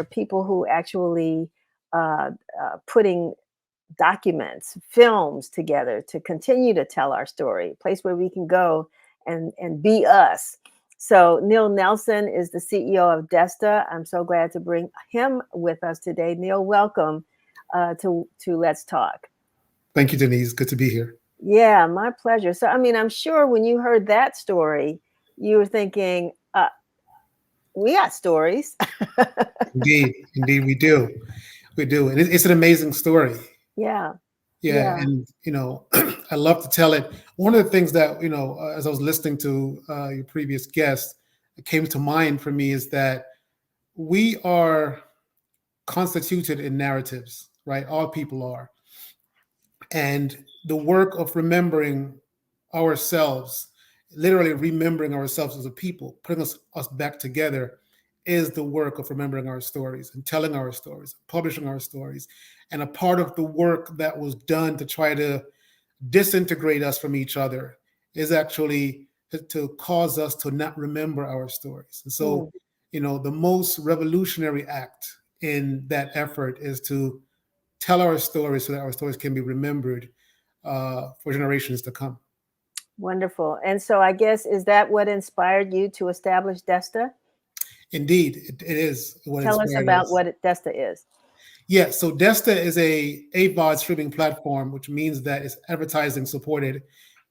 There are people who actually putting documents, films together to continue to tell our story, a place where we can go and be us. So Neil Nelson is the CEO of Desta. I'm so glad to bring him with us today. Neil, welcome to Let's Talk. Thank you, Denise. Good to be here. Yeah, my pleasure. So, I mean, I'm sure when you heard that story, you were thinking, we got stories. Indeed, we do. We do. And it's an amazing story. Yeah. Yeah. Yeah. And, I love to tell it. One of the things that, as I was listening to your previous guest, it came to mind for me is that we are constituted in narratives, right? All people are. And the work of remembering ourselves, literally remembering ourselves as a people, putting us back together, is the work of remembering our stories and telling our stories, publishing our stories. And a part of the work that was done to try to disintegrate us from each other is actually to cause us to not remember our stories. And so, the most revolutionary act in that effort is to tell our stories so that our stories can be remembered for generations to come. Wonderful. And so I guess, is that what inspired you to establish Desta? Indeed, it is what Tell us inspired about us. what Desta is. Yeah, so Desta is a AVOD streaming platform, which means that it's advertising supported,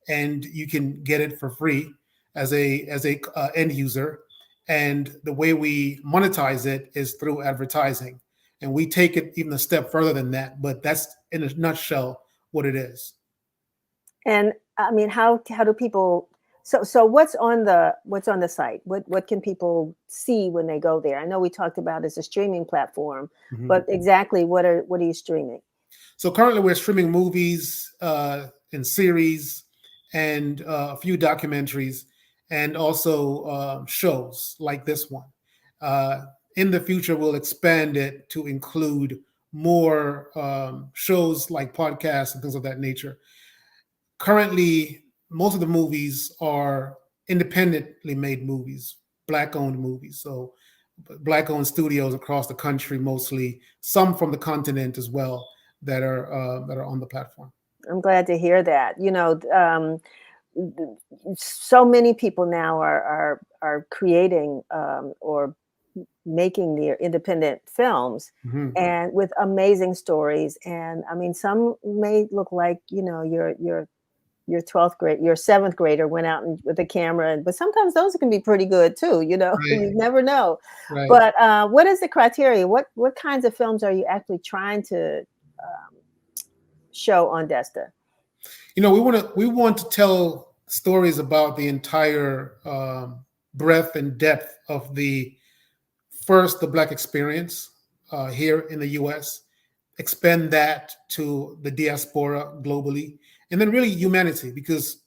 and you can get it for free as a end user. And the way we monetize it is through advertising, and we take it even a step further than that. But that's in a nutshell what it is. And I mean, how do people? So what's on the site? What can people see when they go there? I know we talked about it's a streaming platform, but exactly what are you streaming? So currently we're streaming movies and series and a few documentaries and also shows like this one. In the future, we'll expand it to include more shows like podcasts and things of that nature. Currently, most of the movies are independently made movies, Black-owned movies. So Black-owned studios across the country, mostly, some from the continent as well, that are on the platform. I'm glad to hear that. So many people now are creating or making their independent films and with amazing stories. And I mean, some may look like, your 12th grade, your 7th grader went out with a camera, but sometimes those can be pretty good too, Right. You never know. Right. But what is the criteria? What kinds of films are you actually trying to show on Desta? We want to tell stories about the entire breadth and depth of the Black experience here in the U.S., expand that to the diaspora globally, and then really humanity, because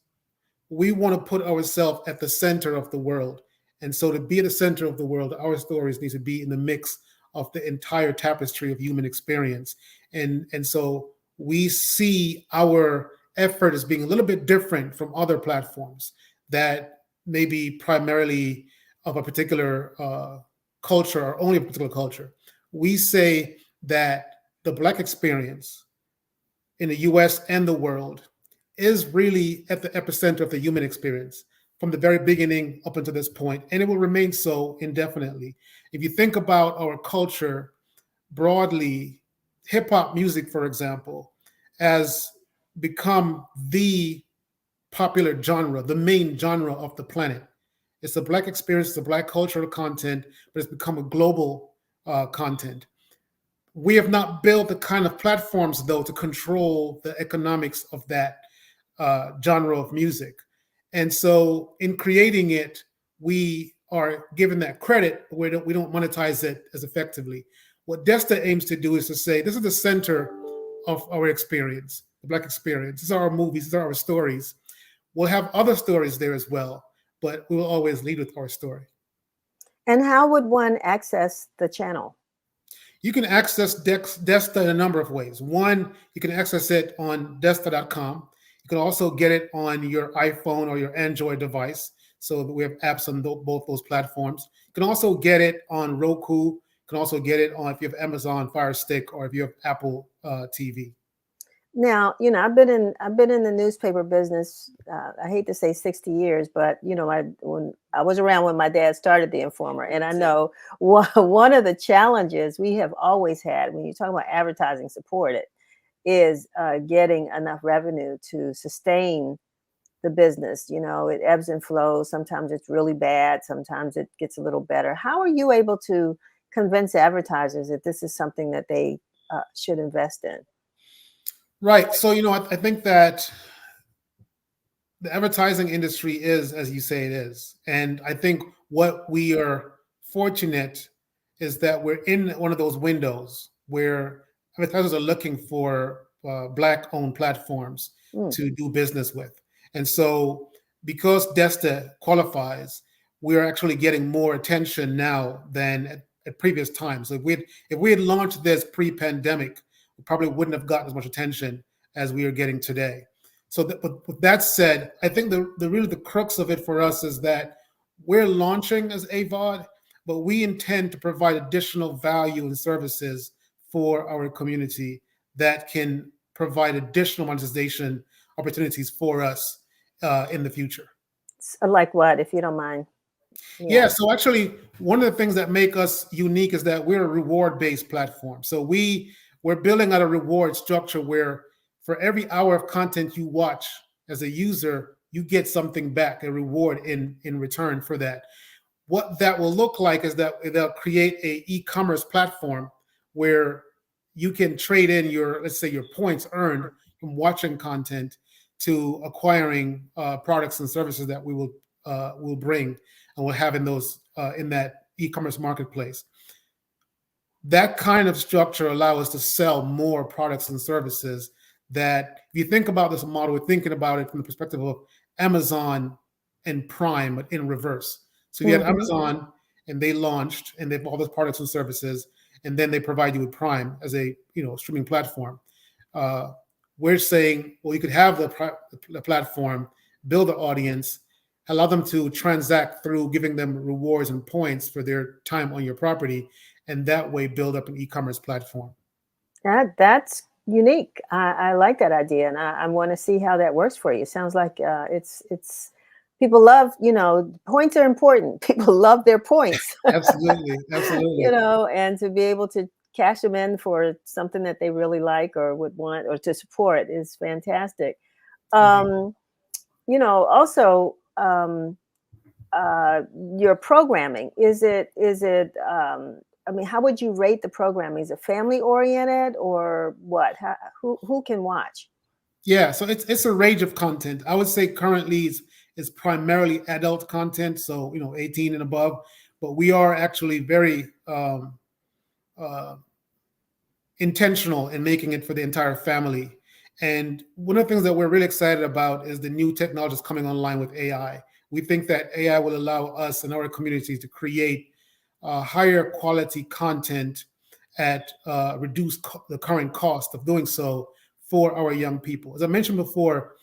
we want to put ourselves at the center of the world. And so to be at the center of the world, our stories need to be in the mix of the entire tapestry of human experience. And so we see our effort as being a little bit different from other platforms that may be primarily of a particular culture or only a particular culture. We say that the Black experience in the US and the world is really at the epicenter of the human experience from the very beginning up until this point, and it will remain so indefinitely. If you think about our culture broadly, hip hop music, for example, has become the popular genre, the main genre of the planet. It's a Black experience, it's a Black cultural content, but it's become a global content. We have not built the kind of platforms, though, to control the economics of that genre of music. And so in creating it, we are given that credit, but we don't monetize it as effectively. What Desta aims to do is to say, this is the center of our experience, the Black experience. These are our movies, these are our stories. We'll have other stories there as well, but we will always lead with our story. And how would one access the channel? You can access Desta in a number of ways. One, you can access it on Desta.com. You can also get it on your iPhone or your Android device. So we have apps on both those platforms. You can also get it on Roku. You can also get it on if you have Amazon Fire Stick or if you have Apple TV. Now, I've been in the newspaper business. I hate to say 60 years, but when I was around when my dad started the Informer, and I know one of the challenges we have always had when you talk about advertising supported is getting enough revenue to sustain the business. It ebbs and flows. Sometimes it's really bad. Sometimes it gets a little better. How are you able to convince advertisers that this is something that they should invest in? Right. So, I think that the advertising industry is, as you say, it is. And I think what we are fortunate is that we're in one of those windows where advertisers are looking for Black-owned platforms Mm. to do business with. And so, because DESTA qualifies, we're actually getting more attention now than at previous times. So if we had launched this pre-pandemic, we probably wouldn't have gotten as much attention as we are getting today. So, but with that said, I think the really the crux of it for us is that we're launching as AVOD, but we intend to provide additional value and services for our community that can provide additional monetization opportunities for us in the future. Like what, if you don't mind? Yeah, Yeah. so actually, one of the things that make us unique is that we're a reward-based platform. So we're building out a reward structure where for every hour of content you watch as a user, you get something back, a reward in return for that. What that will look like is that they'll create a e-commerce platform where you can trade in your, let's say, your points earned from watching content to acquiring products and services that we will bring and we'll have in those in that e-commerce marketplace. That kind of structure allows us to sell more products and services. That if you think about this model, we're thinking about it from the perspective of Amazon and Prime, but in reverse. So you had Hmm. Amazon, and they launched, and they have all those products and services, and then they provide you with Prime as a streaming platform. Uh, we're saying, well, you could have the platform, build an audience, allow them to transact through giving them rewards and points for their time on your property, and that way build up an e-commerce platform. That's unique. I like that idea, and I want to see how that works for you. Sounds like it's people love, points are important. People love their points. Absolutely, absolutely. And to be able to cash them in for something that they really like or would want or to support is fantastic. Indeed. Um, Also, uh, your programming, I mean, how would you rate the programming? Is it family oriented or what? Who can watch? Yeah, so it's a range of content. I would say currently is primarily adult content, so 18 and above. But we are actually very uh, intentional in making it for the entire family. And one of the things that we're really excited about is the new technologies coming online with AI. We think that AI will allow us and our communities to create higher quality content at the current cost of doing so for our young people. As I mentioned before,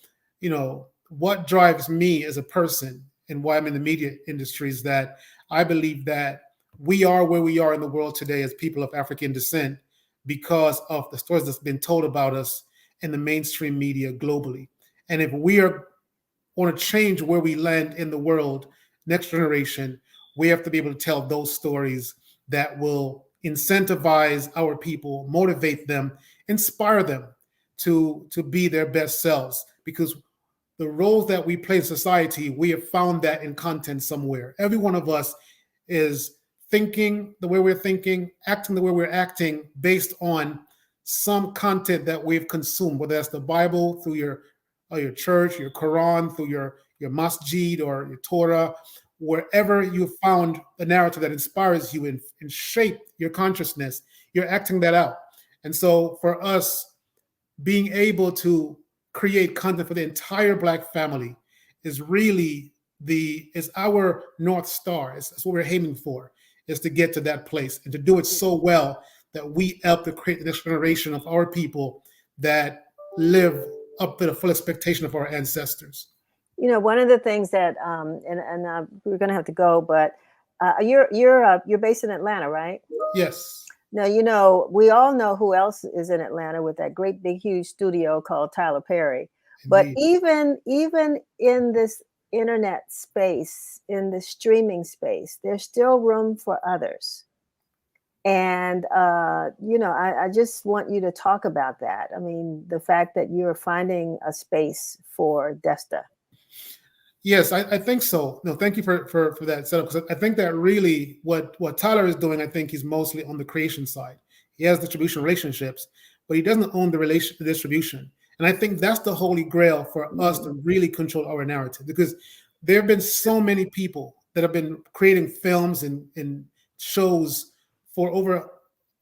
what drives me as a person and why I'm in the media industry is that I believe that we are where we are in the world today as people of African descent because of the stories that's been told about us in the mainstream media globally. And if we are want to change where we land in the world, next generation, we have to be able to tell those stories that will incentivize our people, motivate them, inspire them to be their best selves. Because the roles that we play in society, we have found that in content somewhere. Every one of us is thinking the way we're thinking, acting the way we're acting based on some content that we've consumed, whether that's the Bible through your church, your Quran, through your masjid or your Torah, wherever you found a narrative that inspires you and shape your consciousness, you're acting that out. And so for us, being able to create content for the entire Black family is really is our North Star. It's what we're aiming for, is to get to that place and to do it so well that we help to create the next generation of our people that live up to the full expectation of our ancestors. One of the things that, and we're going to have to go, but You're based in Atlanta, right? Yes, Now, you know, we all know who else is in Atlanta with that great big huge studio called Tyler Perry. But indeed. even in this internet space, in the streaming space, there's still room for others. And you know, I just want you to talk about that. I mean, the fact that you're finding a space for Desta. Yes, I think so. No, thank you for that setup, because I think that really what Tyler is doing, I think he's mostly on the creation side. He has distribution relationships, but he doesn't own the distribution. And I think that's the holy grail for us to Mhm. really control our narrative, because there have been so many people that have been creating films and shows for over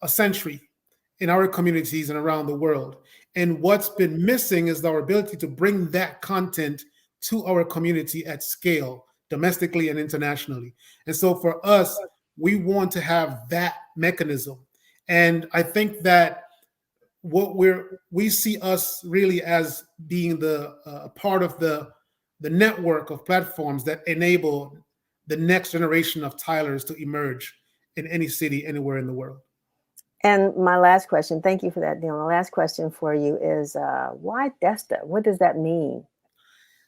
a century in our communities and around the world. And what's been missing is our ability to bring that content to our community at scale, domestically and internationally. And so for us, we want to have that mechanism. And I think that we see us really as being the part of the network of platforms that enable the next generation of Tylers to emerge in any city anywhere in the world. And my last question, thank you for that, Neil. My last question for you is why Desta? What does that mean?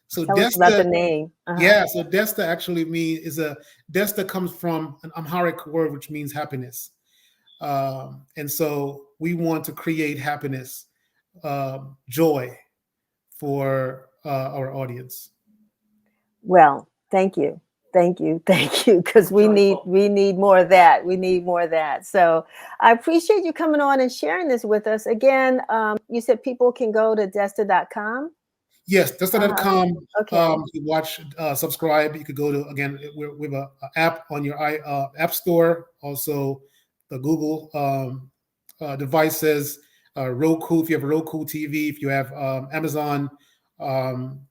So Tell us about Desta, the name. Uh-huh. yeah, so Desta actually Desta comes from an Amharic word which means happiness. And so we want to create happiness, joy for our audience. Well, thank you. Thank you. Thank you. Because we need more of that. We need more of that. So I appreciate you coming on and sharing this with us. Again, you said people can go to Desta.com. Yes, Uh-huh. Desta.com. Okay. You watch, subscribe. You could go to, again, we have a app on your app store, also the Google devices, Roku, if you have a Roku TV, if you have Amazon um,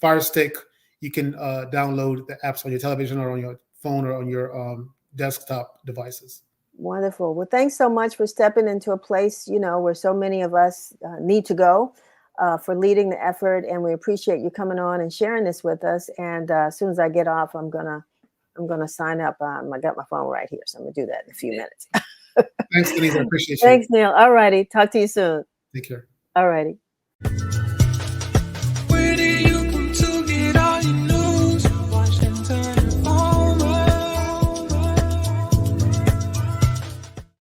Fire Stick, you can download the apps on your television or on your phone or on your desktop devices. Wonderful. Well, thanks so much for stepping into a place, you know, where so many of us need to go, for leading the effort. And we appreciate you coming on and sharing this with us. And as soon as I get off, I'm gonna sign up. I got my phone right here, so I'm gonna do that in a few minutes. Thanks, Denise. I appreciate you. Thanks, Neil. All righty. Talk to you soon. Take care. All righty.